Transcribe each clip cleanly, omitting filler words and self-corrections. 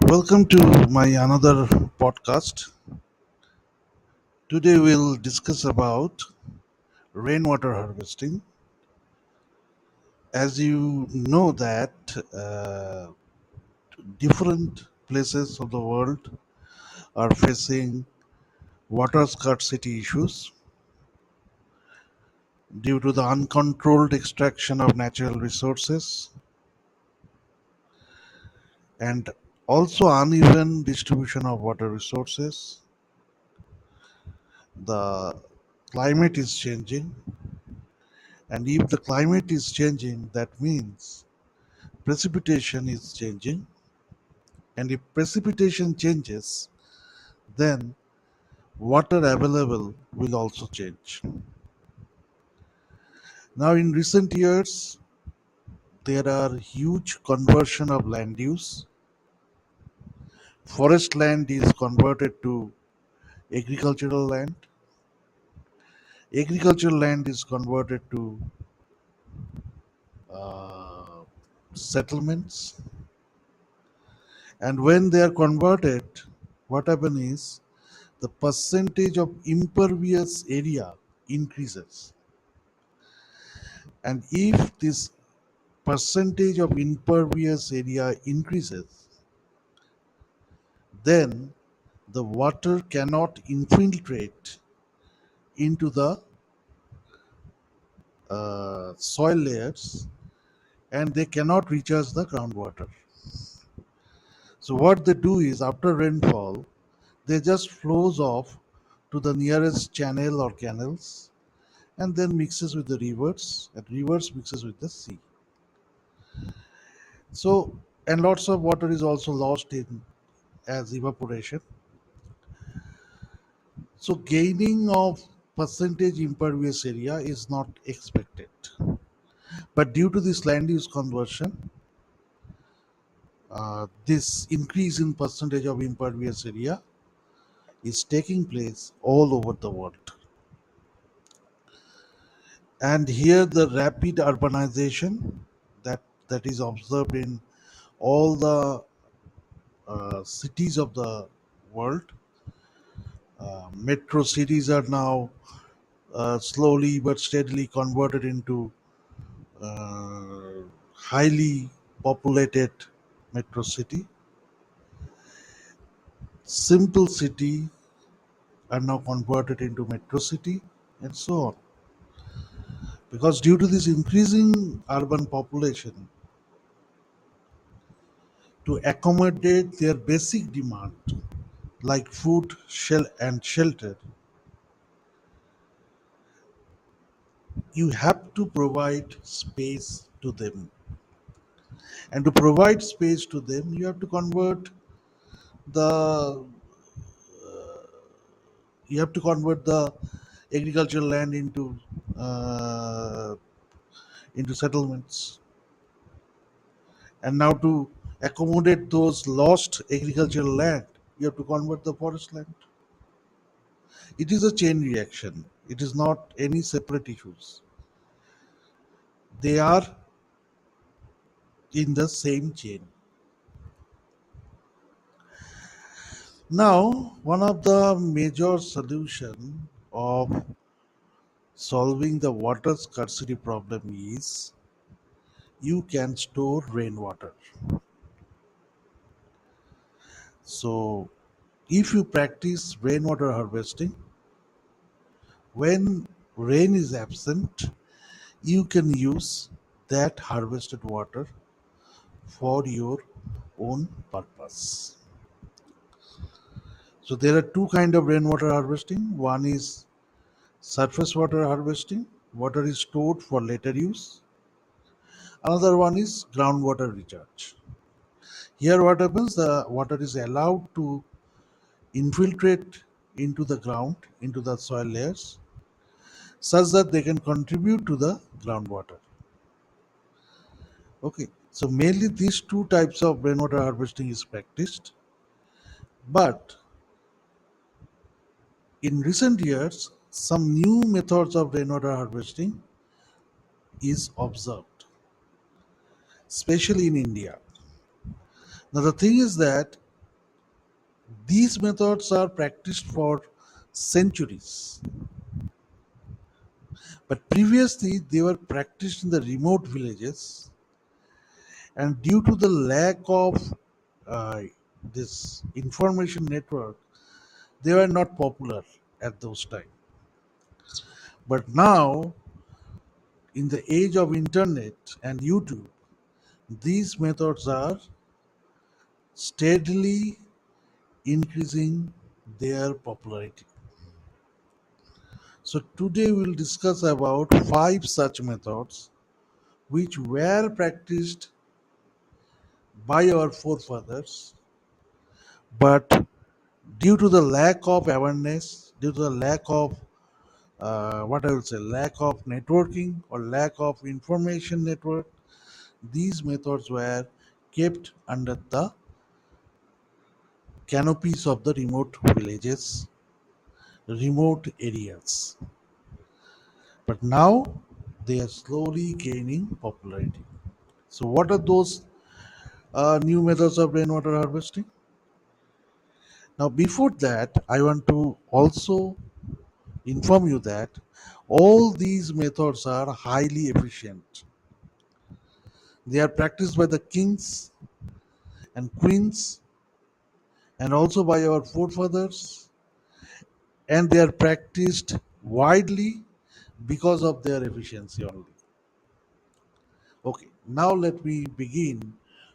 Welcome to my another podcast. Today we'll discuss about rainwater harvesting. As you know that different places of the world are facing water scarcity issues due to the uncontrolled extraction of natural resources and also uneven distribution of water resources. The climate is changing, and if the climate is changing, that means precipitation is changing, and if precipitation changes, then water available will also change. Now, in recent years, there are huge conversion of land use. Forest land is converted to agricultural land. Agricultural land is converted to uh, settlements. And when they are converted, what happens is the percentage of impervious area increases. And if this percentage of impervious area increases, then the water cannot infiltrate into the soil layers, and they cannot recharge the groundwater. So what they do is after rainfall, they just flows off to the nearest channel or canals and then mixes with the rivers, and rivers mixes with the sea. So and lots of water is also lost in as evaporation. So gaining of percentage impervious area is not expected. But due to this land use conversion, this increase in percentage of impervious area is taking place all over the world. And here the rapid urbanization that is observed in all the cities of the world. Metro cities are now slowly but steadily converted into uh, highly populated metro city. Simple city are now converted into metro city, and so on. Because due to this increasing urban population, to accommodate their basic demand like food, and shelter, you have to provide space to them. And to provide space to them, the you have to convert the agricultural land uh, into settlements. And now to accommodate those lost agricultural land, you have to convert the forest land. It is a chain reaction. It is not any separate issues. They are in the same chain. Now, one of the major solution of solving the water scarcity problem is you can store rainwater. So, if you practice rainwater harvesting, when rain is absent, you can use that harvested water for your own purpose. So there are two kind of rainwater harvesting. One is surface water harvesting. Water is stored for later use. Another one is groundwater recharge. Here what happens, the water is allowed to infiltrate into the ground, into the soil layers, such that they can contribute to the groundwater. Okay, so mainly these two types of rainwater harvesting is practiced, but in recent years, some new methods of rainwater harvesting is observed, especially in India. Now the thing is that These methods are practiced for centuries, but previously they were practiced in the remote villages, and due to the lack of uh, this information network, they were not popular at those times. But now, in the age of internet and YouTube, these methods are steadily increasing their popularity. So today we'll discuss about five such methods which were practiced by our forefathers, but due to the lack of awareness, due to the lack of what I would say, lack of networking or lack of information network, these methods were kept under the canopies of the remote villages, remote areas. But now they are slowly gaining popularity. So, what are those new methods of rainwater harvesting? Now, before that, I want to also inform you that all these methods are highly efficient. They are practiced by the kings and queens and also by our forefathers, and they are practiced widely because of their efficiency only. Okay, now let me begin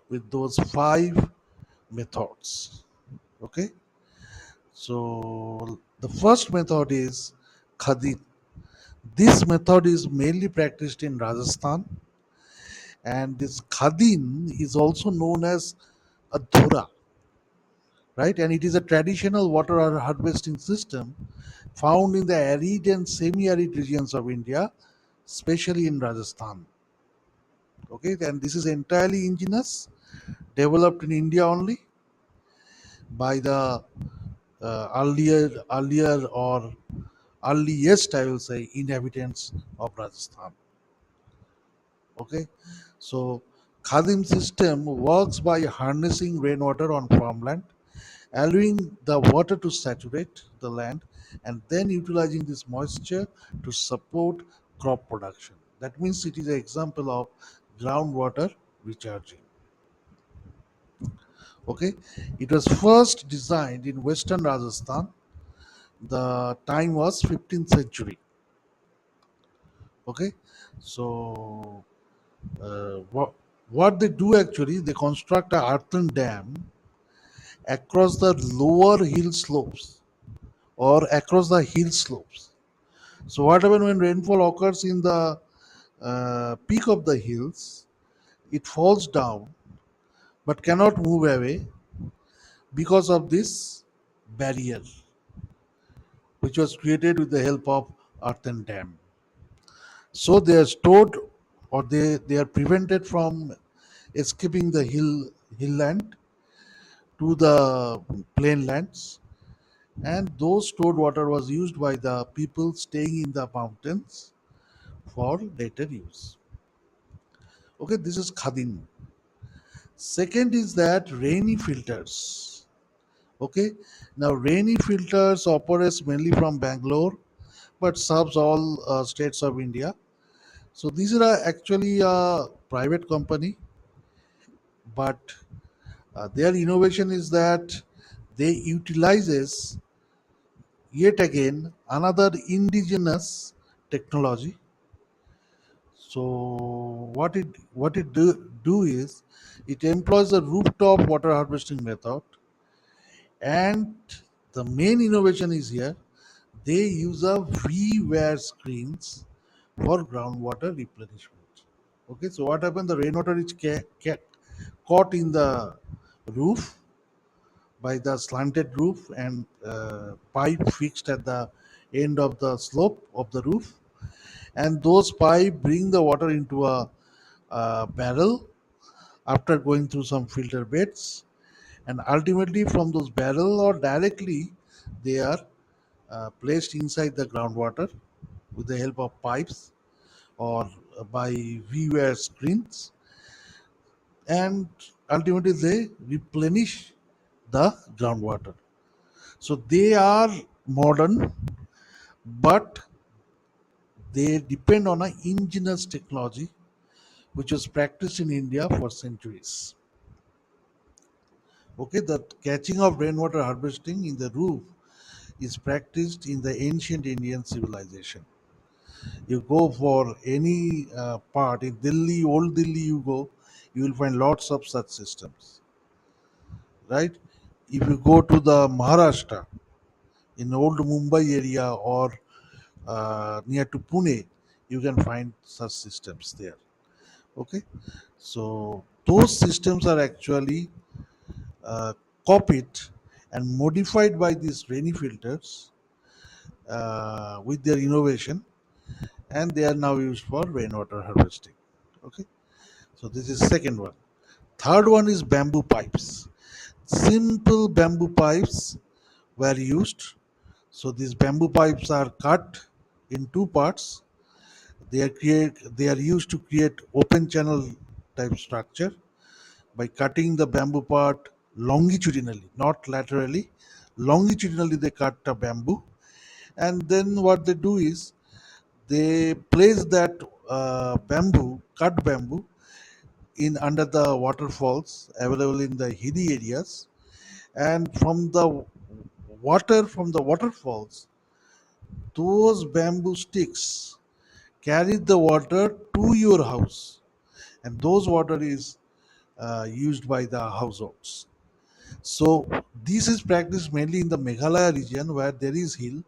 with those five methods. Okay, so the first method is khadi. This method is mainly practiced in Rajasthan, and this khadin is also known as a dhura, right? And it is a traditional water harvesting system found in the arid and semi-arid regions of India, especially in Rajasthan. Okay, and this is entirely indigenous, developed in India only by the earlier or earliest, I will say, inhabitants of Rajasthan. Okay, so Khadim system works by harnessing rainwater on farmland, allowing the water to saturate the land, and then utilizing this moisture to support crop production. That means it is an example of groundwater recharging. Okay, it was first designed in western Rajasthan. The time was 15th century. Okay, so what they do actually, they construct a earthen dam across the lower hill slopes or across the hill slopes. So what happens when rainfall occurs in the peak of the hills? It falls down but cannot move away because of this barrier, which was created with the help of earthen dam. So they are stored, or they are prevented from escaping the hill land to the plain lands, and those stored water was used by the people staying in the mountains for later use. Okay, this is khadin. Second is that rainy filters. Okay, now rainy filters operates mainly from Bangalore, but serves all states of India. So these are actually a private company, but their innovation is that they utilizes yet again another indigenous technology. So what it do is it employs a rooftop water harvesting method, and the main innovation is here they use a V-wire screens for groundwater replenishment. Okay, so what happened? The rainwater is caught in the roof by the slanted roof and pipe fixed at the end of the slope of the roof, and those pipe bring the water into a barrel after going through some filter beds, and ultimately from those barrel or directly they are placed inside the groundwater with the help of pipes or by V-wire screens, and ultimately they replenish the groundwater. So they are modern, but they depend on an indigenous technology which was practiced in India for centuries. Okay, the catching of rainwater harvesting in the roof is practiced in the ancient Indian civilization. You go for any part in Delhi, old Delhi, you go, you will find lots of such systems, right? If you go to the Maharashtra, in old Mumbai area or near to Pune, you can find such systems there. Okay, so those systems are actually uh, copied and modified by these rainy filters with their innovation, and they are now used for rainwater harvesting. Okay, so this is second one. Third one is bamboo pipes. Simple bamboo pipes were used. So these bamboo pipes are cut in two parts. They are used to create open channel type structure by cutting the bamboo part longitudinally, not laterally. Longitudinally, they cut a bamboo, and then what they do is they place that cut bamboo, in under the waterfalls available in the hilly areas, and from the water from the waterfalls, those bamboo sticks carry the water to your house, and those water is used by the households. So this is practiced mainly in the Meghalaya region where there is hill,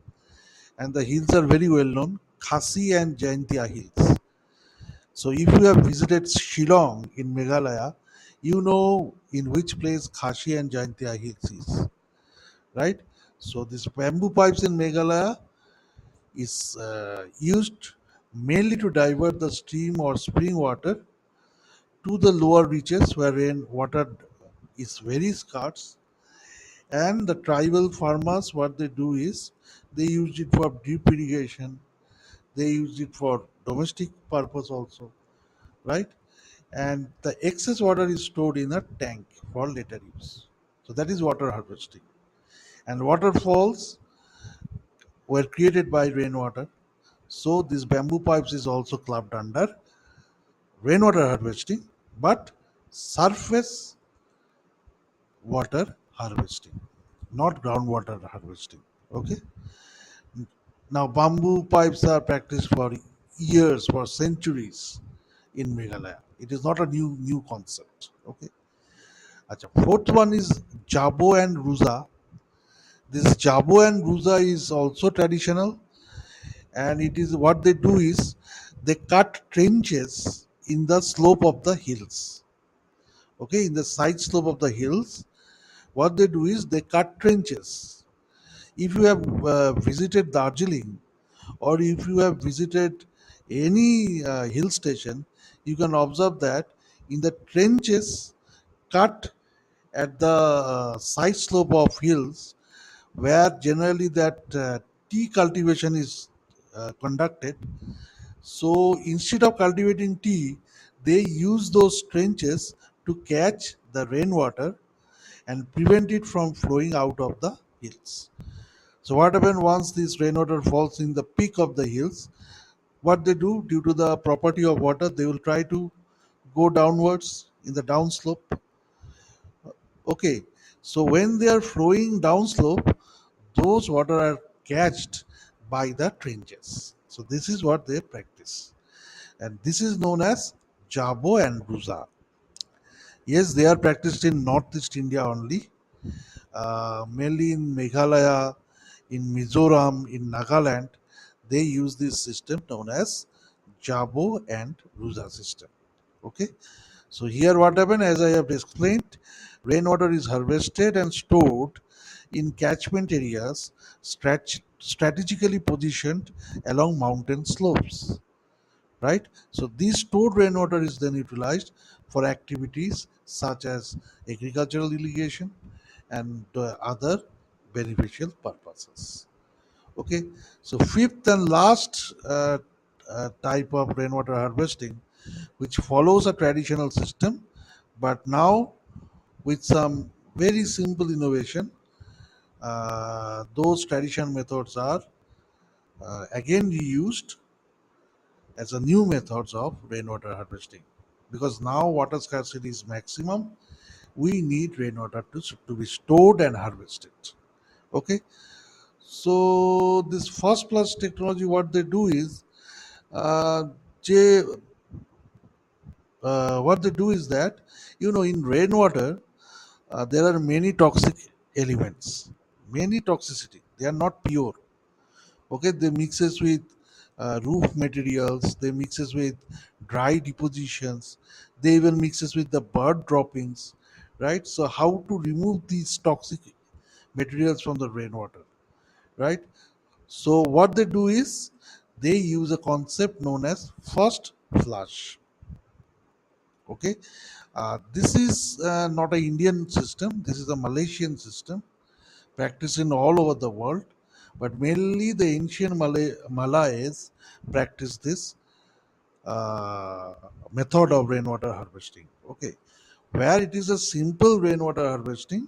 and the hills are very well known, Khasi and Jaintia hills. So if you have visited Shillong in Meghalaya, you know in which place Khasi and Jaintia hills is, right? So these bamboo pipes in Meghalaya is used mainly to divert the stream or spring water to the lower reaches where rain water is very scarce. And the tribal farmers, what they do is they use it for drip irrigation, they use it for domestic purpose also, right? And the excess water is stored in a tank for later use. So that is water harvesting. And waterfalls were created by rainwater. So these bamboo pipes is also clubbed under rainwater harvesting, but surface water harvesting, not groundwater harvesting. Okay. Now bamboo pipes are practiced for years, for centuries in Meghalaya. It is not a new concept. Okay. Acha. Fourth one is Jabo and Ruza. This Jabo and Ruza is also traditional, and it is what they do is they cut trenches in the slope of the hills. Okay, in the side slope of the hills, what they do is they cut trenches. If you have visited Darjeeling, or if you have visited any hill station, you can observe that in the trenches cut at the side slope of hills, where generally that tea cultivation is conducted. So instead of cultivating tea, they use those trenches to catch the rainwater and prevent it from flowing out of the hills. So what happens once this rainwater falls in the peak of the hills? What they do, due to the property of water, they will try to go downwards in the downslope. Okay, so when they are flowing downslope, those water are catched by the trenches. So this is what they practice, and this is known as Jabo and Ruza. Yes, they are practiced in Northeast India only, mainly in Meghalaya, in Mizoram, in Nagaland. They use this system known as Jabo and Ruza system. Okay, so here what happened, as I have explained, rainwater is harvested and stored in catchment areas strategically positioned along mountain slopes, right? So this stored rainwater is then utilized for activities such as agricultural irrigation and other beneficial purposes. Okay, so fifth and last type of rainwater harvesting, which follows a traditional system, but now with some very simple innovation, those traditional methods are again reused as a new methods of rainwater harvesting, because now water scarcity is maximum. We need rainwater to be stored and harvested. Okay, so this first plus technology, what they do is, uh, they, what they do is that, in rainwater, there are many toxic elements, many toxicity. They are not pure. Okay, they mixes with roof materials, they mixes with dry depositions, they even mixes with the bird droppings, right? So how to remove these toxic materials from the rainwater, right? So what they do is they use a concept known as first flush. Okay, this is not a Indian system. This is a Malaysian system practiced in all over the world, but mainly the ancient Malays practice this uh, method of rainwater harvesting. Okay, where it is a simple rainwater harvesting,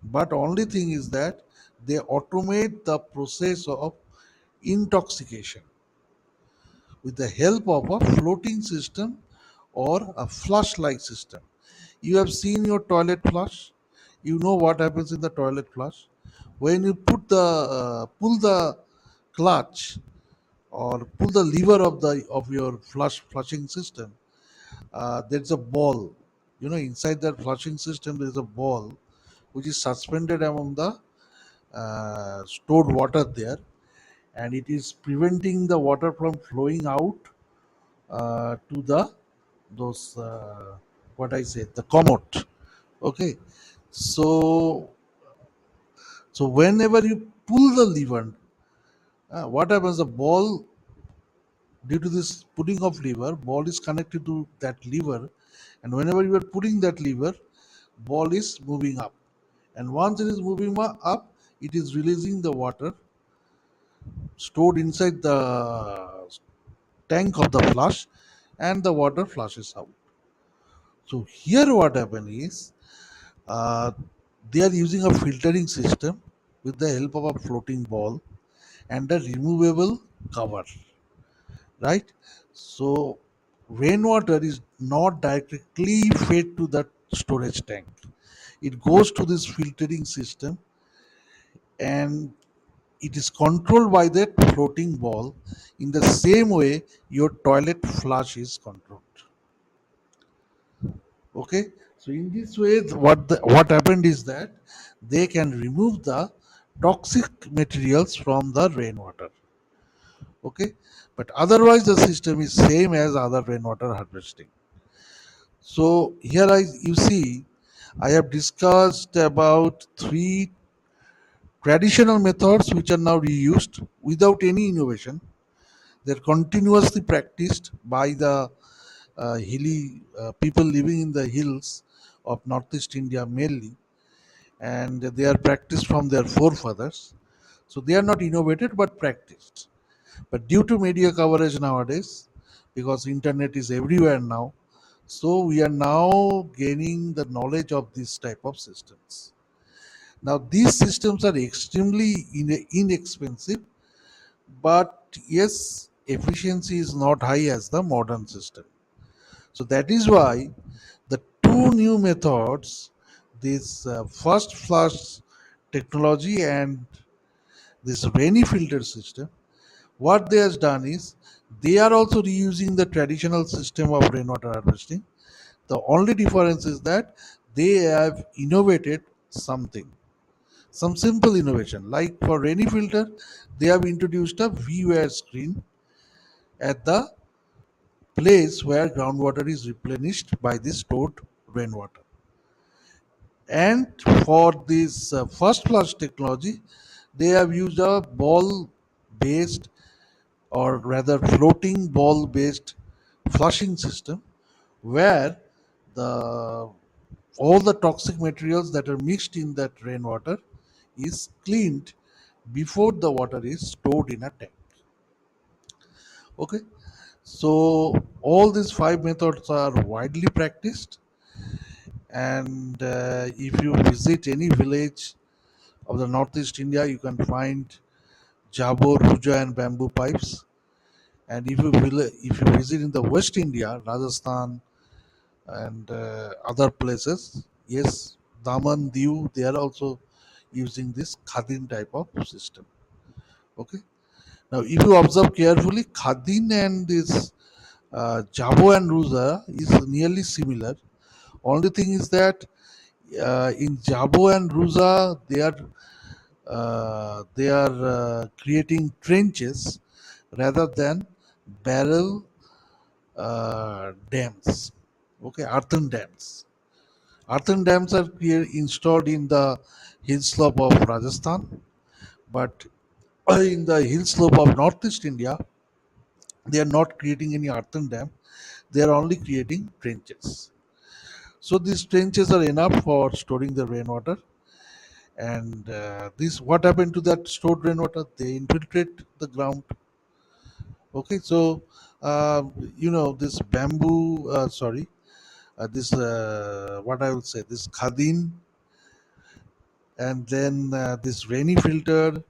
but only thing is that they automate the process of intoxication with the help of a floating system or a flush like system. You have seen your toilet flush. You know what happens in the toilet flush. When you pull the clutch or pull the lever of your flushing system, there's a ball. Inside that flushing system, there is a ball which is suspended among the stored water there, and it is preventing the water from flowing out to the those what I say, the commode. Okay, so whenever you pull the lever, what happens? The ball, due to this pulling of lever, ball is connected to that lever, and whenever you are pulling that lever, ball is moving up, and once it is moving up, it is releasing the water stored inside the tank of the flush, and the water flushes out. So here what happens is, uh, they are using a filtering system with the help of a floating ball and a removable cover, right? So rainwater is not directly fed to the storage tank. It goes to this filtering system, and it is controlled by that floating ball in the same way your toilet flush is controlled. Okay, so in this way, what happened is that they can remove the toxic materials from the rainwater. Okay, but otherwise the system is same as other rainwater harvesting. So here you see, I have discussed about three traditional methods which are now reused without any innovation. They're continuously practiced by the hilly people living in the hills of Northeast India mainly, and they are practiced from their forefathers. So they are not innovated but practiced. But due to media coverage nowadays, because internet is everywhere now, so we are now gaining the knowledge of this type of systems. Now these systems are extremely inexpensive, but yes, efficiency is not high as the modern system. So that is why the two new methods, this first flush technology and this rainy filter system, what they has done is they are also reusing the traditional system of rainwater harvesting. The only difference is that they have innovated something, some simple innovation. Like for rainy filter, they have introduced a VWare screen at the place where groundwater is replenished by the stored rainwater. And for this first flush technology, they have used a ball based, or rather floating ball based flushing system, where the all the toxic materials that are mixed in that rainwater is cleaned before the water is stored in a tank. Okay, so all these five methods are widely practiced, and if you visit any village of the northeast India, you can find Jabo, Ruja, and bamboo pipes. And if you visit in the West India, Rajasthan and other places, yes, Daman, Diu, they are also using this Khadin type of system. Okay. Now, if you observe carefully, Khadin and this Jabo and Ruja is nearly similar. Only thing is that in Jabo and Ruza, they are creating trenches rather than barrel dams. Okay, earthen dams. Earthen dams are installed in the hill slope of Rajasthan, but in the hill slope of northeast India, they are not creating any earthen dam. They are only creating trenches. So these trenches are enough for storing the rainwater. And this, what happened to that stored rainwater? They infiltrate the ground. Okay, so uh, this bamboo. Sorry, this what I will say. This khadin, and then this rainy filter,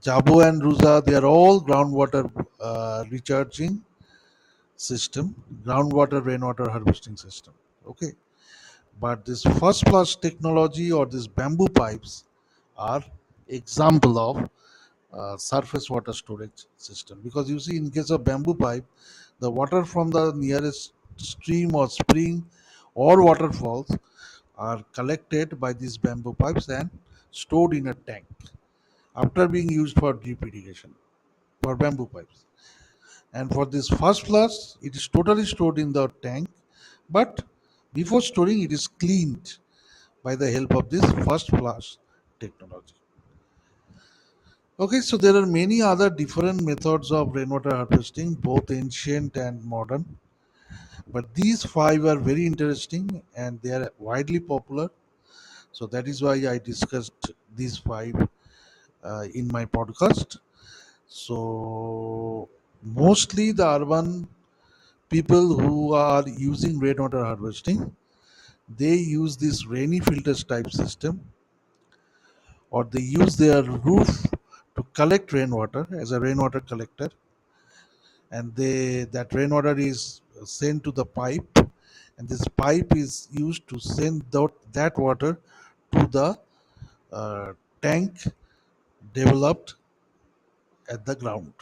Jabo and Ruza. They are all groundwater recharging system, groundwater rainwater harvesting system. Okay, but this first plus technology or these bamboo pipes are example of surface water storage system, because you see, in case of bamboo pipe, the water from the nearest stream or spring or waterfalls are collected by these bamboo pipes and stored in a tank after being used for drip irrigation for bamboo pipes. And for this first flush, it is totally stored in the tank, but before storing, it is cleaned by the help of this first flush technology. Okay, so there are many other different methods of rainwater harvesting, both ancient and modern. But these five are very interesting and they are widely popular. So that is why I discussed these five in my podcast. So mostly the urban people who are using rainwater harvesting, they use this rainy filters type system, or they use their roof to collect rainwater as a rainwater collector, and that rainwater is sent to the pipe, and this pipe is used to send that water to the uh, tank developed at the ground,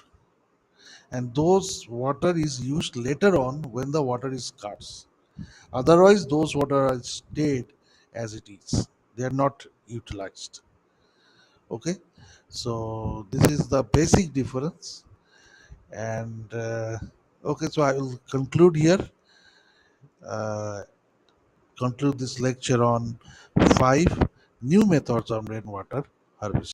and those water is used later on when the water is scarce. Otherwise those water are stayed as it is, they are not utilized. Okay, so this is the basic difference. And okay, so I will uh, conclude this lecture on five new methods on rainwater harvesting.